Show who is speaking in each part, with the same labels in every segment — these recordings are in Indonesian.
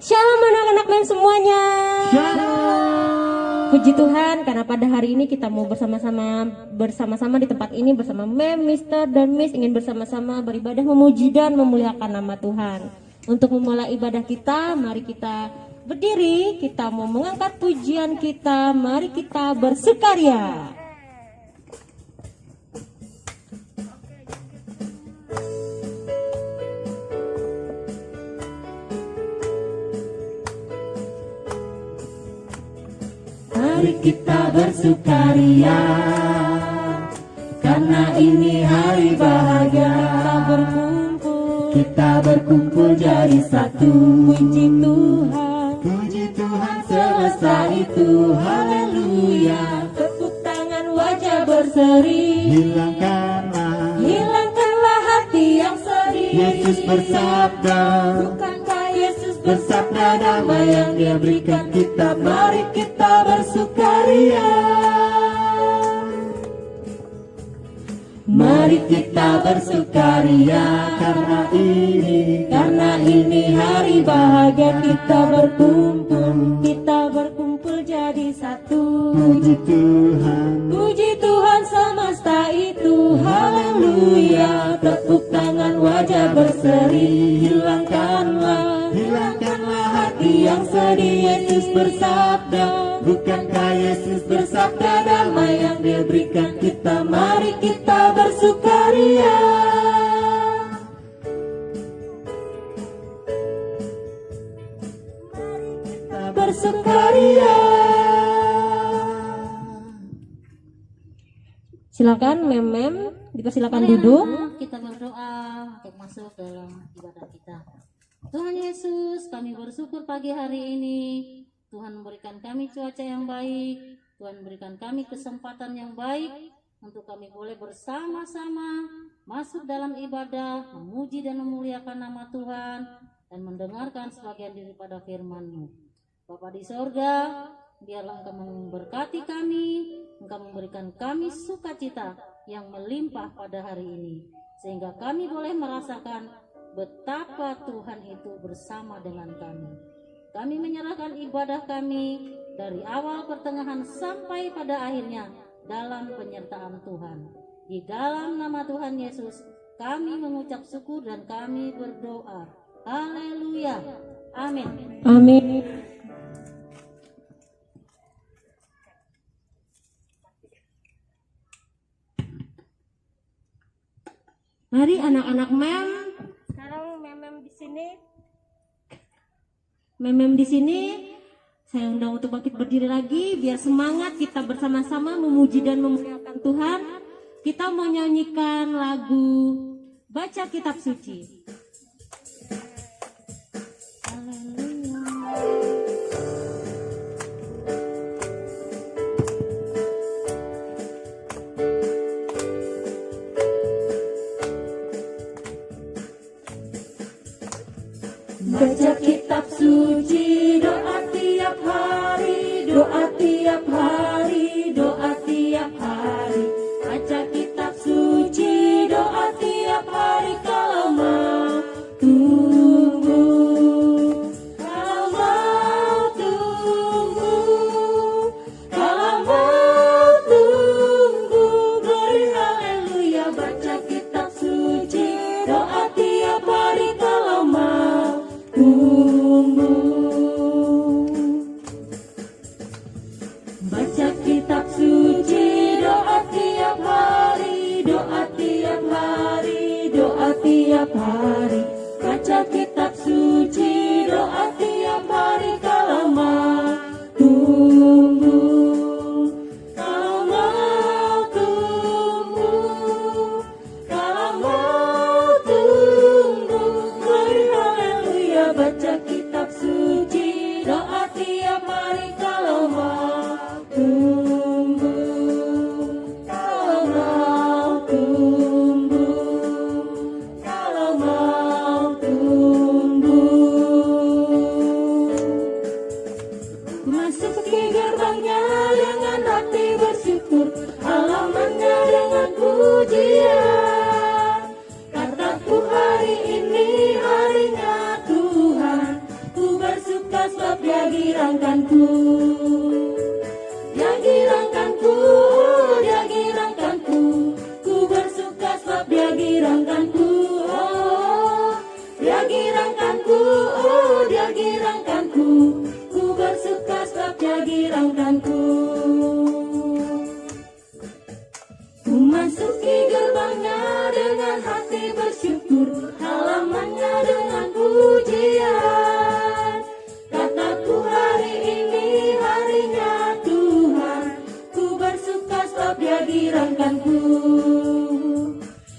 Speaker 1: Shalom anak-anak mem semuanya.
Speaker 2: Shalom.
Speaker 1: Puji Tuhan karena pada hari ini kita mau bersama-sama di tempat ini bersama Mem, Mister dan Miss ingin bersama-sama beribadah memuji dan memuliakan nama Tuhan. Untuk memulai ibadah kita, mari kita berdiri, kita mau mengangkat pujian kita, mari kita bersukaria.
Speaker 2: Mari kita bersukaria, karena ini hari bahagia. Kita berkumpul jadi satu. Puji Tuhan semesta itu, haleluya.
Speaker 1: Tepuk tangan wajah berseri, hilangkanlah hati yang sedih.
Speaker 2: Yesus bersabda,
Speaker 1: Bukankah Yesus
Speaker 2: bersabda damai yang Dia berikan kita. Mari kita bersukaria. Mari kita bersukaria, karena ini hari bahagia. Kita berkumpul jadi satu. Puji Tuhan semesta itu, haleluya. Tepuk tangan wajah berseri, hilangkanlah hati yang sedih. Yesus bersabda, bukankah Yesus bersabda damai yang Dia berikan kita. Mari kita bersukaria. Mari kita bersukaria.
Speaker 1: Silakan Mem, dipersilakan duduk.
Speaker 3: Kita berdoa untuk masuk dalam ibadah kita. Tuhan Yesus, kami bersyukur pagi hari ini. Tuhan memberikan kami cuaca yang baik. Tuhan memberikan kami kesempatan yang baik untuk kami boleh bersama-sama masuk dalam ibadah, memuji dan memuliakan nama Tuhan, dan mendengarkan sebagian daripada firman-Mu. Bapa di sorga, biarlah Engkau memberkati kami, Engkau memberikan kami sukacita yang melimpah pada hari ini, sehingga kami boleh merasakan betapa Tuhan itu bersama dengan kami. Kami menyerahkan ibadah kami dari awal, pertengahan, sampai pada akhirnya dalam penyertaan Tuhan. Di dalam nama Tuhan Yesus, kami mengucap syukur dan kami berdoa. Haleluya. Amin.
Speaker 1: Amin. Mari anak-anak Mem. Sekarang Mem di sini. Mem di sini. Saya undang untuk bangkit berdiri lagi biar semangat kita bersama-sama memuji dan memuliakan Tuhan. Kita mau nyanyikan lagu Baca Kitab Suci.
Speaker 2: Baca kitab suci, doa tiap hari, doa tiap hari, doa tiap hari. Baca kitab suci, doa tiap hari. Kalau mau tunggu, kalau mau tunggu, kalau mau tunggu, glory haleluya. Baca kitab suci, doa tiap hari. Kalau mau tunggu, baca kitab suci, doa tiap hari, doa tiap hari, doa tiap hari. Baca kitab suci, doa tiap hari. Kalau mau tunggu, kalau mau tunggu, kalau mau tunggu, glory haleluya. Baca kitab suci, doa tiap hari. Kalau mau tunggu, kalau mau tunggu, kalau mau tunggu. Masuk ke gerbangnya dengan hati bersyukur, halamannya dengan pujian. Kataku hari ini harinya Tuhan, ku bersyukur girangkanku. Dia girangkanku, oh, dia girangkanku. Ku bersuka sebab dia girangkanku. Oh, dia girangkanku, oh, dia girangkanku. Ku bersuka sebab dia girangkanku. Ku masuki gerbangnya dengan hati bersyukur, halamannya dengan pujian. Kataku hari ini harinya Tuhan, ku bersuka sebab dia girangkanku.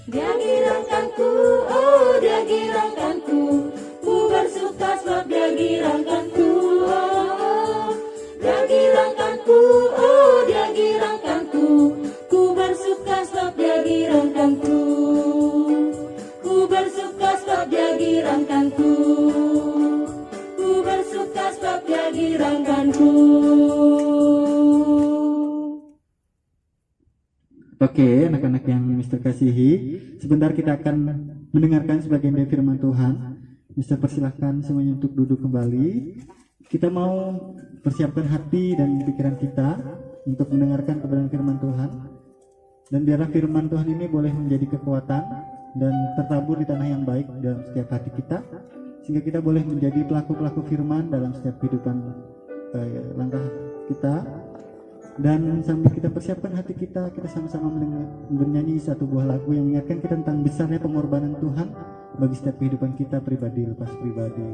Speaker 2: Dia girangkanku, oh, dia girangkanku. Ku bersuka sebab dia girangkanku. Oh, dia girangkanku, oh, dia girangkanku. Ku bersuka sebab dia girangkanku. Ku bersuka sebab dia girangkanku. Ku bersuka sebab dia girangkanku.
Speaker 4: Oke, anak-anak yang Mister kasihi, sebentar kita akan mendengarkan sebagian dari firman Tuhan. Mister persilahkan semuanya untuk duduk kembali. Kita mau persiapkan hati dan pikiran kita untuk mendengarkan kebenaran firman Tuhan. Dan biarlah firman Tuhan ini boleh menjadi kekuatan dan tertabur di tanah yang baik dalam setiap hati kita, sehingga kita boleh menjadi pelaku-pelaku firman dalam setiap kehidupan langkah kita. Dan sambil kita persiapkan hati kita, kita sama-sama bernyanyi satu buah lagu yang mengingatkan kita tentang besarnya pengorbanan Tuhan bagi setiap kehidupan kita pribadi lepas pribadi.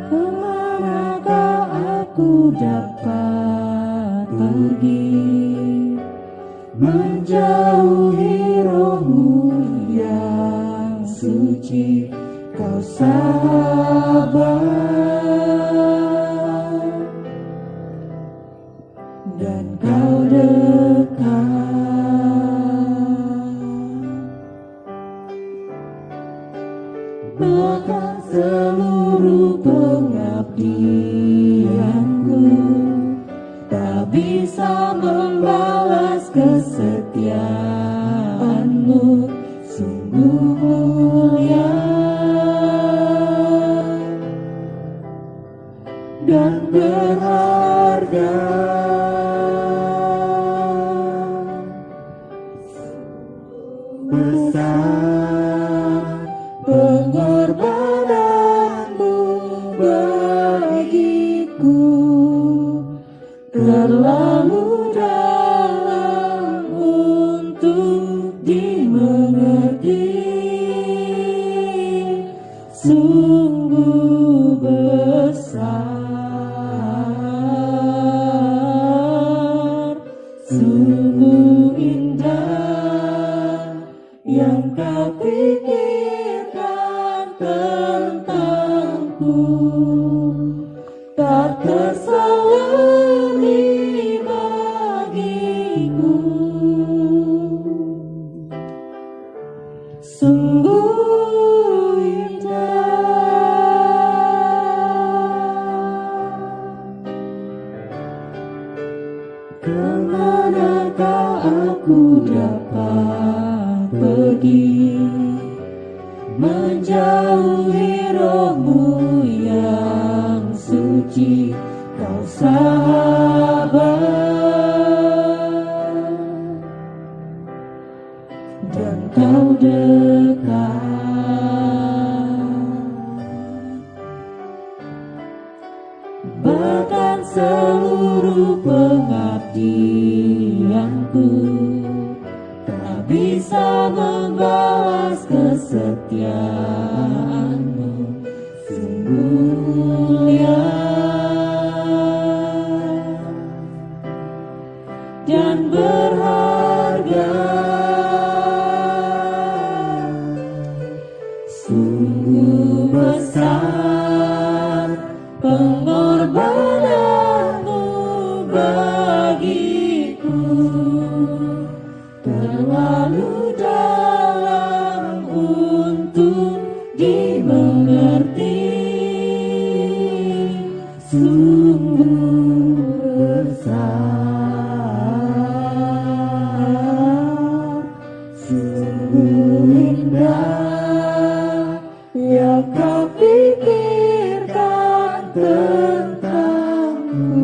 Speaker 2: Kemanakah aku dapat pergi, menjauhi rohmu yang suci, kau sahabat dan kau dekat, bahkan seluruh pengabdianku tak bisa membalas kesetiaanmu. Sungguh mulia dan berharga, besar pengorbananmu bagiku, terlalu dalam untuk dimengerti. Sungguh besar, sungguh indah yang kau pikirkan tentangku, tak terselami bagiku. Sungguh kemanakah aku dapat pergi, menjauhi rohmu yang suci, kau sahabat dan kau dekat, bahkan seluruh pengabdianku tak bisa membalas kesetiaanmu. Sungguh mulia dan berharga, sungguh besar pengorbananmu bagiku, terlalu dalam untuk dimengerti. Sungguh indah yang kau pikirkan tentangku,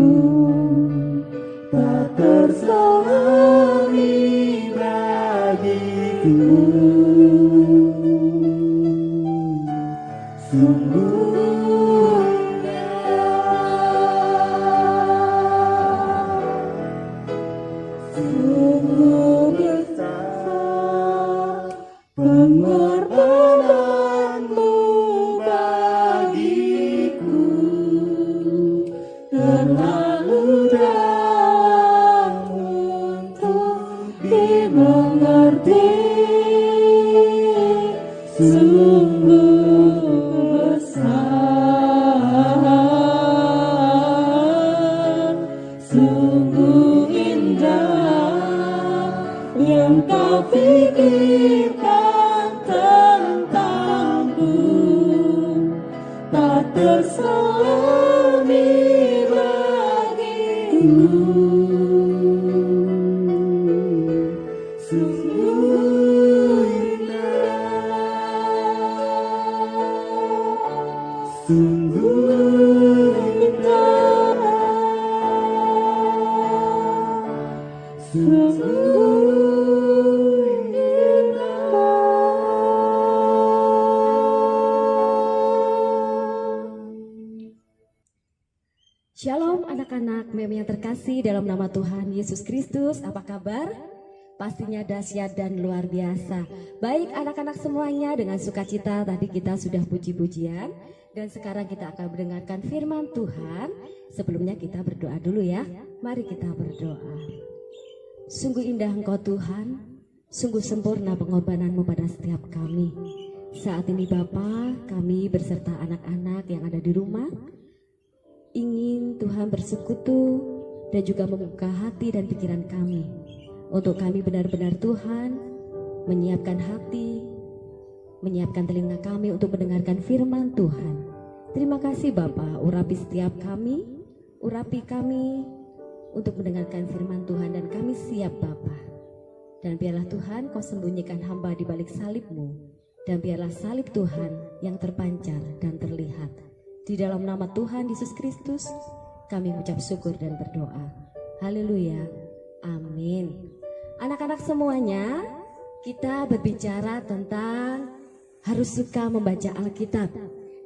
Speaker 2: tak terselami bagiku. Sungguh indah, sungguh besar pengorbananmu bagiku, terlalu dalam untuk dimengerti. Sungguh besar, sungguh indah yang kau pikirkan tentangku, tak terselami bagiku. Sungguh indah, sungguh indah, sungguh
Speaker 5: Shalom anak-anak mem yang terkasih dalam nama Tuhan Yesus Kristus. Apa kabar? Pastinya dahsyat dan luar biasa. Baik anak-anak semuanya, dengan sukacita tadi kita sudah puji-pujian dan sekarang kita akan mendengarkan firman Tuhan. Sebelumnya kita berdoa dulu ya. Mari kita berdoa. Sungguh indah Engkau Tuhan, sungguh sempurna pengorbananmu pada setiap kami. Saat ini Bapa, kami berserta anak-anak yang ada di rumah ingin Tuhan bersekutu dan juga membuka hati dan pikiran kami untuk kami benar-benar Tuhan menyiapkan hati, menyiapkan telinga kami untuk mendengarkan firman Tuhan. Terima kasih Bapa, urapi setiap kami, urapi kami untuk mendengarkan firman Tuhan dan kami siap Bapa. Dan biarlah Tuhan Kau sembunyikan hamba di balik salib-Mu, dan biarlah salib Tuhan yang terpancar dan terlihat. Di dalam nama Tuhan Yesus Kristus kami mengucap syukur dan berdoa. Haleluya, amin. Anak-anak semuanya, kita berbicara tentang harus suka membaca Alkitab.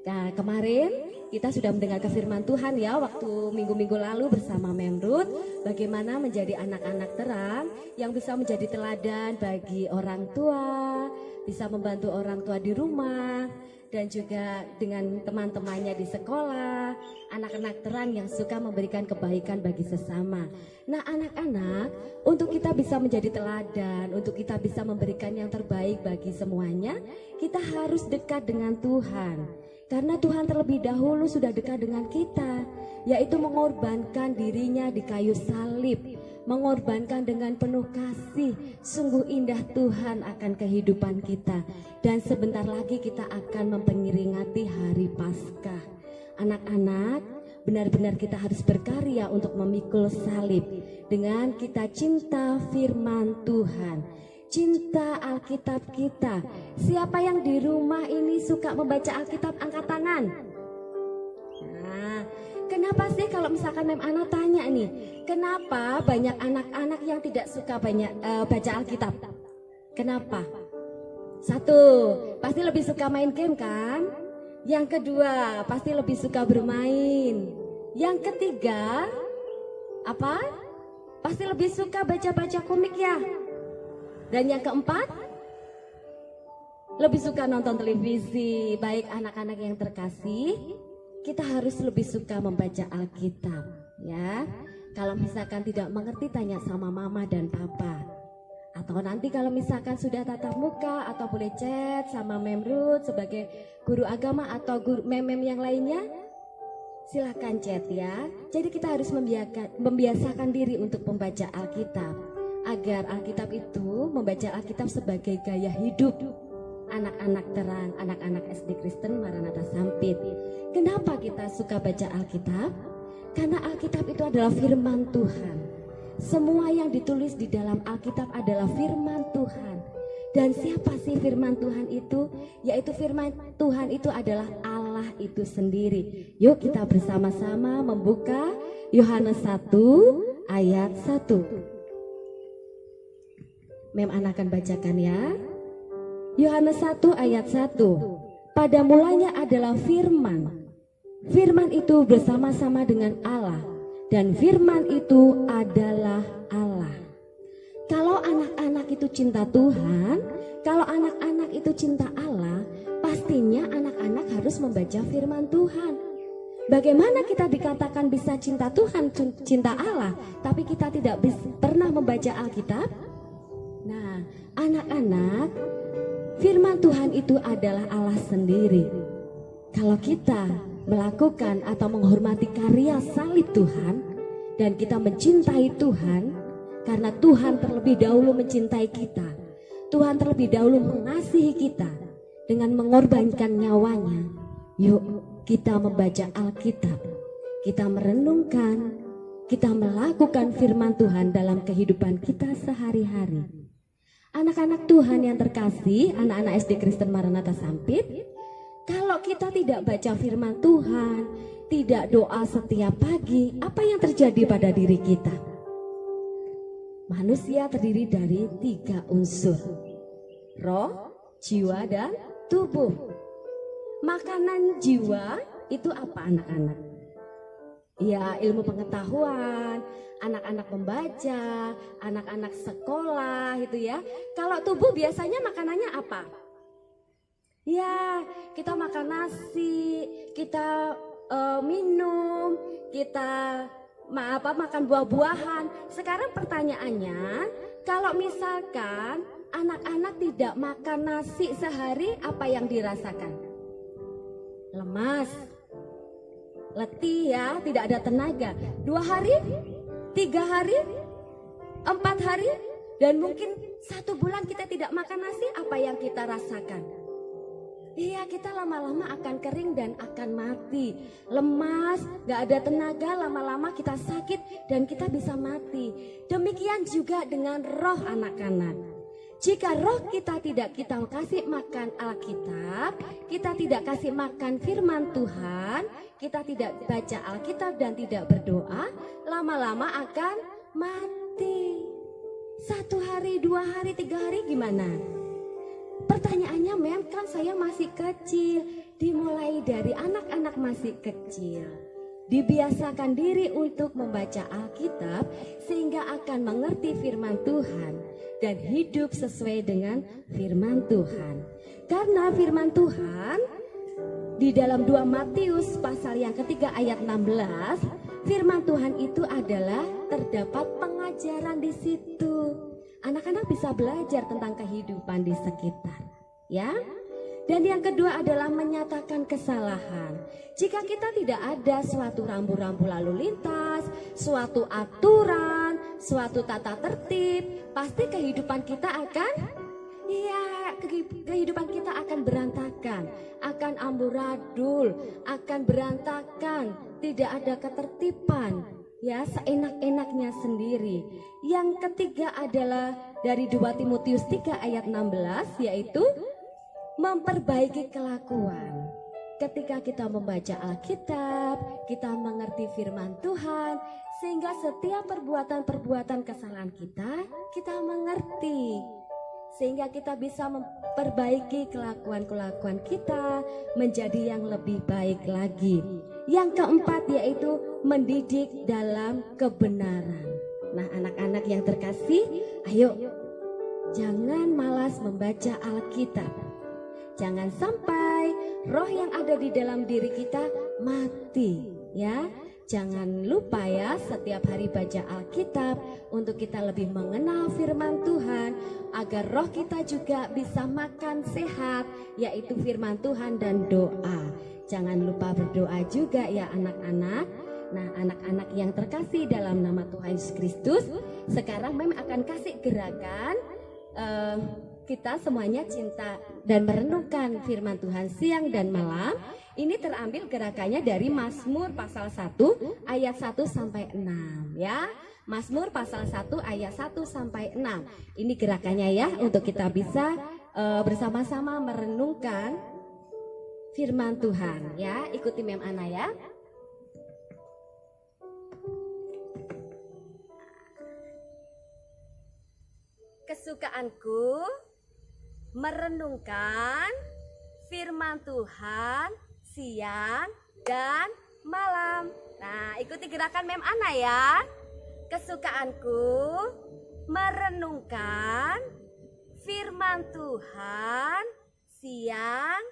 Speaker 5: Nah, kemarin kita sudah mendengarkan firman Tuhan ya, waktu minggu-minggu lalu bersama Memrut, bagaimana menjadi anak-anak terang yang bisa menjadi teladan bagi orang tua, bisa membantu orang tua di rumah, dan juga dengan teman-temannya di sekolah, anak-anak terang yang suka memberikan kebaikan bagi sesama. Nah anak-anak, untuk kita bisa menjadi teladan, untuk kita bisa memberikan yang terbaik bagi semuanya, kita harus dekat dengan Tuhan. Karena Tuhan terlebih dahulu sudah dekat dengan kita, yaitu mengorbankan dirinya di kayu salib, mengorbankan dengan penuh kasih. Sungguh indah Tuhan akan kehidupan kita. Dan sebentar lagi kita akan memperingati hari Paskah. Anak-anak, benar-benar kita harus berkarya untuk memikul salib dengan kita cinta firman Tuhan, cinta Alkitab kita. Siapa yang di rumah ini suka membaca Alkitab, angkat tangan. Nah, kenapa sih kalau misalkan Mem Ana tanya nih, kenapa banyak anak-anak yang tidak suka baca Alkitab? Kenapa? Satu, pasti lebih suka main game kan? Yang kedua, pasti lebih suka bermain. Yang ketiga, apa? Pasti lebih suka baca-baca komik ya. Dan yang keempat, lebih suka nonton televisi. Baik anak-anak yang terkasih, kita harus lebih suka membaca Alkitab ya. Kalau misalkan tidak mengerti, tanya sama mama dan papa. Atau nanti kalau misalkan sudah tatap muka, atau boleh chat sama Memrut sebagai guru agama atau guru mem-mem yang lainnya, silahkan chat ya. Jadi kita harus membiasakan diri untuk membaca Alkitab, agar Alkitab itu, membaca Alkitab sebagai gaya hidup anak-anak terang, anak-anak SD Kristen Maranatha Sampit. Kenapa kita suka baca Alkitab? Karena Alkitab itu adalah firman Tuhan. Semua yang ditulis di dalam Alkitab adalah firman Tuhan. Dan siapa sih firman Tuhan itu? Yaitu firman Tuhan itu adalah Allah itu sendiri. Yuk kita bersama-sama membuka Yohanes 1 ayat 1. Mem Ana akan bacakan ya. Yohanes 1 ayat 1. Pada mulanya adalah firman. Firman itu bersama-sama dengan Allah, dan firman itu adalah Allah. Kalau anak-anak itu cinta Tuhan, kalau anak-anak itu cinta Allah, pastinya anak-anak harus membaca firman Tuhan. Bagaimana kita dikatakan bisa cinta Tuhan, cinta Allah, tapi kita tidak pernah membaca Alkitab? Nah, anak-anak, firman Tuhan itu adalah Allah sendiri. Kalau kita melakukan atau menghormati karya salib Tuhan, dan kita mencintai Tuhan, karena Tuhan terlebih dahulu mencintai kita, Tuhan terlebih dahulu mengasihi kita dengan mengorbankan nyawanya. Yuk kita membaca Alkitab, kita merenungkan, kita melakukan firman Tuhan dalam kehidupan kita sehari-hari. Anak-anak Tuhan yang terkasih, anak-anak SD Kristen Maranatha Sampit, kalau kita tidak baca firman Tuhan, tidak doa setiap pagi, apa yang terjadi pada diri kita? Manusia terdiri dari 3 unsur: roh, jiwa, dan tubuh. Makanan jiwa itu apa anak-anak? Ya, ilmu pengetahuan, anak-anak membaca, anak-anak sekolah itu ya. Kalau tubuh biasanya makanannya apa? Ya, kita makan nasi, kita minum, kita makan buah-buahan. Sekarang pertanyaannya, kalau misalkan anak-anak tidak makan nasi sehari, apa yang dirasakan? Lemas, letih ya, tidak ada tenaga. 2 hari, 3 hari, 4 hari, dan mungkin 1 bulan kita tidak makan nasi, apa yang kita rasakan? Iya, kita lama-lama akan kering dan akan mati. Lemas, gak ada tenaga, lama-lama kita sakit dan kita bisa mati. Demikian juga dengan roh anak-anak. Jika roh kita tidak kita kasih makan Alkitab, kita tidak kasih makan firman Tuhan, kita tidak baca Alkitab dan tidak berdoa, lama-lama akan mati. 1 hari, 2 hari, 3 hari gimana? Pertanyaannya, mem, kan saya masih kecil. Dimulai dari anak-anak masih kecil, dibiasakan diri untuk membaca Alkitab sehingga akan mengerti firman Tuhan dan hidup sesuai dengan firman Tuhan. Karena firman Tuhan di dalam 2 Matius pasal yang ketiga ayat 16, firman Tuhan itu adalah terdapat pengajaran di situ. Anak-anak bisa belajar tentang kehidupan di sekitar, ya. Dan yang kedua adalah menyatakan kesalahan. Jika kita tidak ada suatu rambu-rambu lalu lintas, suatu aturan, suatu tata tertib, pasti kehidupan kita akan, kehidupan kita akan berantakan, akan amburadul, akan berantakan, tidak ada ketertiban. Ya, seenak-enaknya sendiri. Yang ketiga adalah dari 2 Timotius 3 ayat 16, yaitu memperbaiki kelakuan. Ketika kita membaca Alkitab, kita mengerti firman Tuhan, sehingga setiap perbuatan-perbuatan kesalahan kita mengerti. Sehingga kita bisa memperbaiki kelakuan-kelakuan kita menjadi yang lebih baik lagi. Yang keempat yaitu mendidik dalam kebenaran. Nah, anak-anak yang terkasih, ayo jangan malas membaca Alkitab. Jangan sampai roh yang ada di dalam diri kita mati, ya. Jangan lupa ya, setiap hari baca Alkitab untuk kita lebih mengenal firman Tuhan, agar roh kita juga bisa makan sehat, yaitu firman Tuhan dan doa. Jangan lupa berdoa juga ya anak-anak. Nah, anak-anak yang terkasih dalam nama Tuhan Yesus Kristus, sekarang Mem akan kasih gerakan kita semuanya cinta dan merenungkan firman Tuhan siang dan malam. Ini terambil gerakannya dari Mazmur pasal 1 ayat 1 sampai 6 ya. Mazmur pasal 1 ayat 1 sampai 6. Ini gerakannya ya, untuk kita bisa bersama-sama merenungkan firman Tuhan ya. Ikuti Mem Ana ya. Kesukaanku merenungkan firman Tuhan siang dan malam. Nah, ikuti gerakan Mem Ana ya. Kesukaanku merenungkan firman Tuhan siang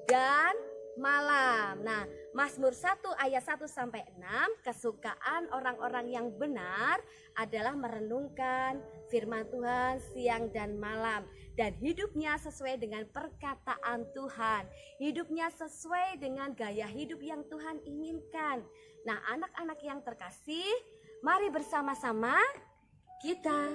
Speaker 5: dan malam. Nah, Mazmur 1 ayat 1 sampai 6, kesukaan orang-orang yang benar adalah merenungkan firman Tuhan siang dan malam, dan hidupnya sesuai dengan perkataan Tuhan. Hidupnya sesuai dengan gaya hidup yang Tuhan inginkan. Nah, anak-anak yang terkasih, mari bersama-sama kita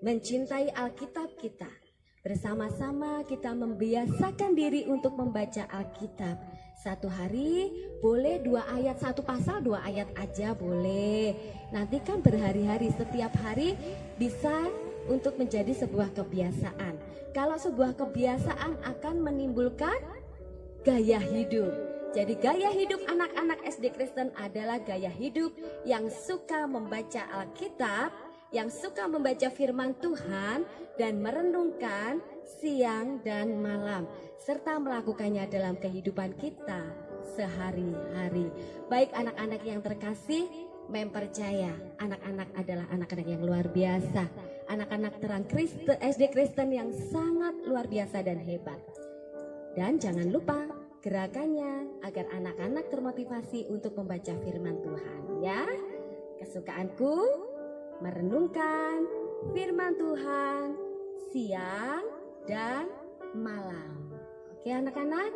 Speaker 5: mencintai Alkitab kita. Bersama-sama kita membiasakan diri untuk membaca Alkitab. Satu hari boleh 2 ayat, satu pasal 2 ayat aja boleh. Nanti kan berhari-hari, setiap hari bisa untuk menjadi sebuah kebiasaan. Kalau sebuah kebiasaan akan menimbulkan gaya hidup. Jadi gaya hidup anak-anak SD Kristen adalah gaya hidup yang suka membaca Alkitab, yang suka membaca firman Tuhan dan merenungkan siang dan malam, serta melakukannya dalam kehidupan kita sehari-hari. Baik anak-anak yang terkasih, Mem percaya anak-anak adalah anak-anak yang luar biasa, anak-anak terang Kristen, SD Kristen yang sangat luar biasa dan hebat. Dan jangan lupa gerakannya agar anak-anak termotivasi untuk membaca firman Tuhan ya. Kesukaanku merenungkan firman Tuhan siang dan malam. Oke anak-anak,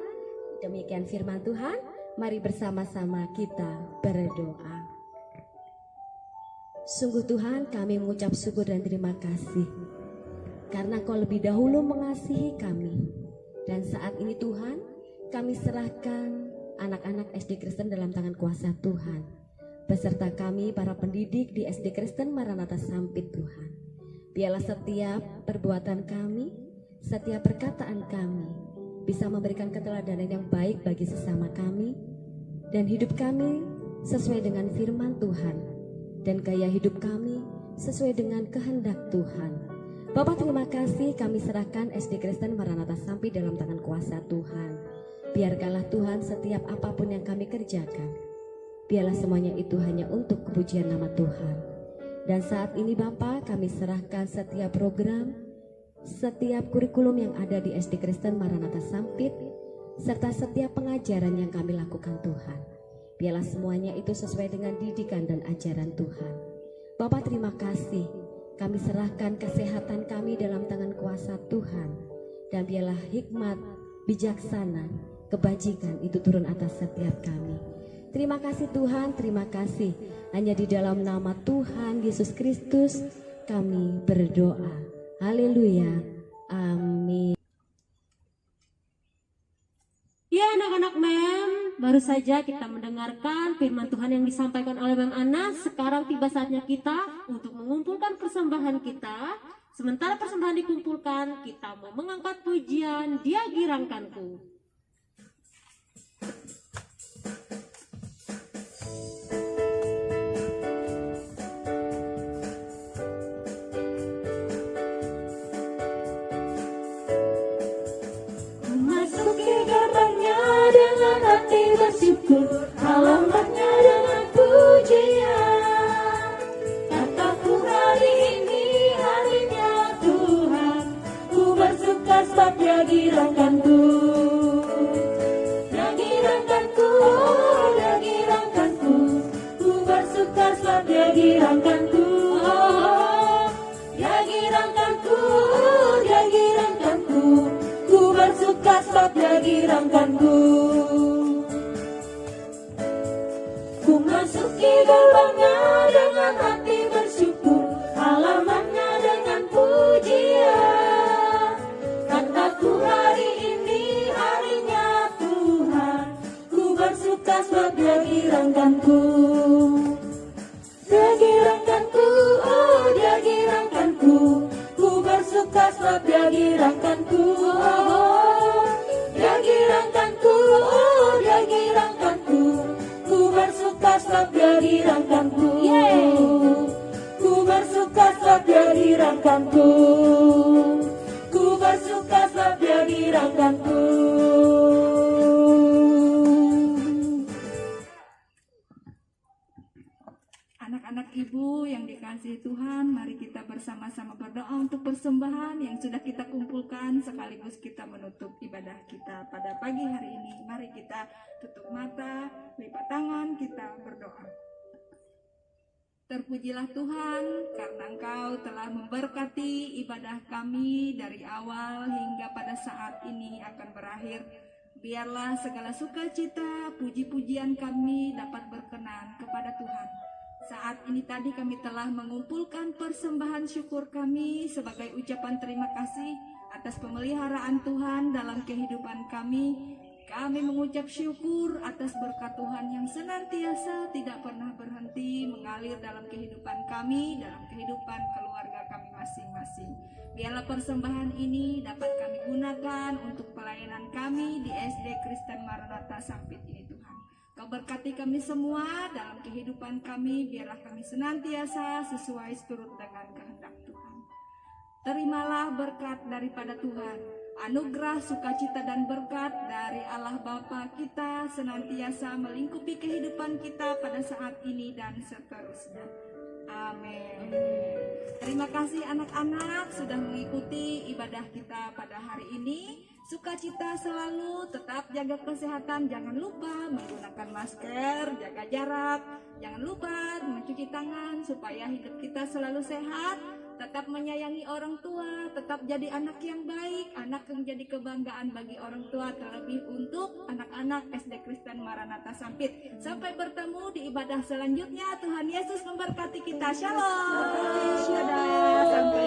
Speaker 5: demikian firman Tuhan. Mari bersama-sama kita berdoa. Sungguh Tuhan, kami mengucap syukur dan terima kasih karena Kau lebih dahulu mengasihi kami. Dan saat ini Tuhan, kami serahkan anak-anak SD Kristen dalam tangan kuasa Tuhan, beserta kami para pendidik di SD Kristen Maranatha Sampit Tuhan. Biarlah setiap perbuatan kami, setiap perkataan kami bisa memberikan keteladanan yang baik bagi sesama kami, dan hidup kami sesuai dengan firman Tuhan, dan gaya hidup kami sesuai dengan kehendak Tuhan. Bapak, terima kasih, kami serahkan SD Kristen Maranatha Sampit dalam tangan kuasa Tuhan. Biarkanlah Tuhan setiap apapun yang kami kerjakan, biarlah semuanya itu hanya untuk kepujian nama Tuhan. Dan saat ini Bapak, kami serahkan setiap program, setiap kurikulum yang ada di SD Kristen Maranatha Sampit, serta setiap pengajaran yang kami lakukan Tuhan. Biarlah semuanya itu sesuai dengan didikan dan ajaran Tuhan. Bapak, terima kasih, kami serahkan kesehatan kami dalam tangan kuasa Tuhan. Dan biarlah hikmat, bijaksana, kebajikan itu turun atas setiap kami. Terima kasih Tuhan, terima kasih. Hanya di dalam nama Tuhan Yesus Kristus kami berdoa. Haleluya. Amin.
Speaker 1: Ya anak-anak Mem, baru saja kita mendengarkan firman Tuhan yang disampaikan oleh Mem Ana. Sekarang tiba saatnya kita untuk mengumpulkan persembahan kita. Sementara persembahan dikumpulkan, kita mau mengangkat pujian Dia Girangkanku.
Speaker 2: Masuki gerbangnya dengan hati bersyukur, halamannya dengan pujian. Kataku hari ini harinya Tuhan, ku bersuka sebab Dia girangkanku. Dia girangkanku, Dia girangkanku, ku bersuka sebab Dia girangkanku. Dia girangkanku, Dia girangkanku, ku bersuka sebab Dia girangkanku. Ku masuki gerbangnya dengan hati bersyukur, halamannya dengan pujian. Kataku hari ini harinya Tuhan, ku bersuka sebab Dia girangkanku. Dia girangkanku, sebab Dia dirangkanku. Ku bersuka sebab Dia dirangkanku.
Speaker 6: Anak-anak ibu yang dikasihi Tuhan, mari kita bersama-sama berdoa untuk persembahan yang sudah kita kumpulkan sekaligus kita menutup ibadah kita pada pagi hari ini. Mari kita tutup mata, lipat tangan, kita berdoa. Terpujilah Tuhan karena Engkau telah memberkati ibadah kami dari awal hingga pada saat ini akan berakhir. Biarlah segala sukacita, puji-pujian kami dapat berkenan kepada Tuhan. Saat ini tadi kami telah mengumpulkan persembahan syukur kami sebagai ucapan terima kasih atas pemeliharaan Tuhan dalam kehidupan kami. Kami mengucap syukur atas berkat Tuhan yang senantiasa tidak pernah berhenti mengalir dalam kehidupan kami, dalam kehidupan keluarga kami masing-masing. Biarlah persembahan ini dapat kami gunakan untuk pelayanan kami di SD Kristen Maranatha Sampit ini Tuhan. Kau berkati kami semua dalam kehidupan kami, biarlah kami senantiasa sesuai seturut dengan kehendak Tuhan. Terimalah berkat daripada Tuhan, anugerah, sukacita dan berkat dari Allah Bapa kita senantiasa melingkupi kehidupan kita pada saat ini dan seterusnya. Amin. Terima kasih anak-anak sudah mengikuti ibadah kita pada hari ini. Sukacita selalu, tetap jaga kesehatan, jangan lupa menggunakan masker, jaga jarak, jangan lupa mencuci tangan supaya hidup kita selalu sehat, tetap menyayangi orang tua, tetap jadi anak yang baik, anak yang jadi kebanggaan bagi orang tua, terlebih untuk anak-anak SD Kristen Maranatha Sampit. Sampai bertemu di ibadah selanjutnya. Tuhan Yesus memberkati kita. Shalom. Dadah. Sampai